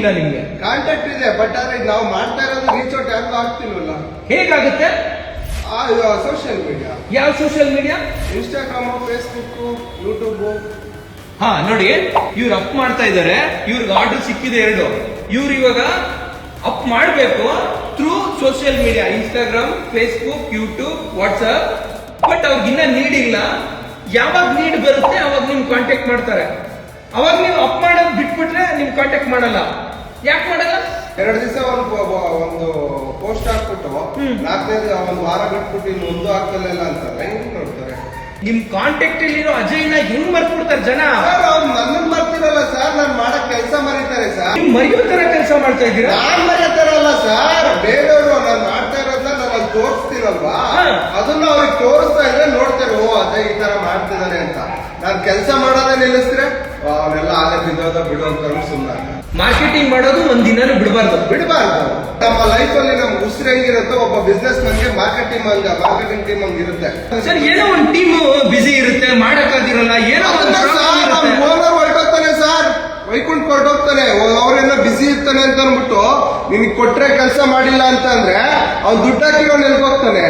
ಇಲ್ಲ ನಿಮ್ಗೆ? ಕಾಂಟ್ಯಾಕ್ಟ್ ಇದೆ, ಬಟ್ ಆದ್ರೆ ನಾವು ಮಾಡ್ತಾ ಇರೋದು ರೀಚ್ ಔಟ್ ಯಾರಿಗೂ ಆಗ್ತಿಲ್ವಲ್ಲ. ಹೇಗಾಗುತ್ತೆ? Social media. ಯಾವ social media? Instagram, Facebook, YouTube. ಹಾ ನೋಡಿ, ಇವ್ರು ಅಪ್ ಮಾಡ್ತಾ ಇದಾರೆ, ಇವ್ರಿಗೆ ಆರ್ಡರ್ ಸಿಕ್ಕಿದೆ 2. ಇವ್ರು ಇವಾಗ ಅಪ್ ಮಾಡಬೇಕು through social media, Instagram, Facebook, YouTube, WhatsApp. But ಅವ್ರಿಗಿನ್ನ ನೀಡ್ ಇಲ್ಲ. ಯಾವಾಗ ನೀಡ್ ಬರುತ್ತೆ ಅವಾಗ ನಿಮ್ ಕಾಂಟ್ಯಾಕ್ಟ್ ಮಾಡ್ತಾರೆ. ಅವಾಗ ನೀವು ಅಪ್ ಮಾಡೋದು ಬಿಟ್ಬಿಟ್ರೆ ನಿಮ್ ಕಾಂಟ್ಯಾಕ್ಟ್ ಮಾಡಲ್ಲ. ಯಾಕೆ ಮಾಡಲ್ಲ? 2 ದಿವಸ ಒಂದು ಪೋಸ್ಟ್ ಹಾಕ್ಬಿಟ್ಟು 4ನೇ ಒಂದು ವಾರ ಬಿಟ್ಬಿಟ್ಟು ಇನ್ನು ಒಂದು ಆಗ್ತಲ್ಲ ಅಂತಾರೆ. ಹೆಂಗ್ ನೋಡ್ತಾರೆ? ನಿಮ್ ಕಾಂಟ್ಯಾಕ್ಟ್ ಇಲ್ಲಿರೋ ಅಜಯ್ನ ಹೆಂಗ್ ಮರ್ತ್ಬಿಡ್ತಾರೆ ಜನ? ಸರ್ ಅವ್ರು ನನ್ನನ್ನು ಮರ್ತಿರಲ್ಲ ಸರ್, ನಾನು ಮಾಡಕ್ ಕೆಲಸ ಮರೀತಾರೆ ಸರ್. ನಿಮ್ ಮರೆಯೋ ತರ ಕೆಲಸ ಮಾಡ್ತಾ ಇದ್ದೀರಾ? ನಾನ್ ಮರೆಯತಾರಲ್ಲ ಸರ್, ಬೇರೆಯವರು ನಾನು ಮಾಡ್ತಾ ಇರೋದನ್ನ ನಾನು ಅಲ್ಲಿ ತೋರಿಸ್ತೀನಲ್ವಾ, ಅದನ್ನ ಅವ್ರಿಗೆ ತೋರಿಸ್ತಾ ಇದ್ರೆ ನೋಡ್ತಾರೆ, ಓ ಅಜಯ್ ಈ ತರ ಮಾಡ್ತಿದ್ದಾರೆ ಅಂತ. ನಾನ್ ಕೆಲಸ ಮಾಡೋದೇ ನಿಲ್ಲಿಸಿದ್ರೆ ಅವನೆಲ್ಲ ಆಲೆ ಬಿದ್ದೋದ ಬಿಡುವಂತ ಸುಮ್ಮನೆ. ಮಾರ್ಕೆಟಿಂಗ್ ಮಾಡೋದು ಒಂದಿನೂ ಬಿಡಬಾರ್ದು. ನಮ್ಮ ಲೈಫ್ ಅಲ್ಲಿ ನಮ್ಗೆ ಉಸಿರು ಹೆಂಗಿರುತ್ತೋ ಒಬ್ಬ ಬಿಸ್ನೆಸ್ ಮನ್ಗೆ ಮಾರ್ಕೆಟಿಂಗ್ ಟೀಮ್ ಹಂಗ ಇರುತ್ತೆ ಸರ್. ಏನೋ ಒಂದು ಟೀಮ್ ಬಿಸಿ ಇರುತ್ತೆ, ಮಾಡಕ್ಕಾಗಿರಲ್ಲ, ಏನೋ ಓನರ್ ಹೊರಟೋಗ್ತಾನೆ ಸರ್, ವೈಕುಂಠ ಹೊರಟೋಗ್ತಾನೆ, ಅವ್ರೇನೋ ಬಿಸಿ ಇರ್ತಾನೆ ಅಂತ ಅನ್ಬಿಟ್ಟು ನಿನಗೆ ಕೊಟ್ರೆ ಕೆಲಸ ಮಾಡಿಲ್ಲ ಅಂತ ಅಂದ್ರೆ ಅವ್ನು ದುಡ್ಡು ಹಾಕಿರೋ ನೆಲ್ಗೋಗ್ತಾನೆ.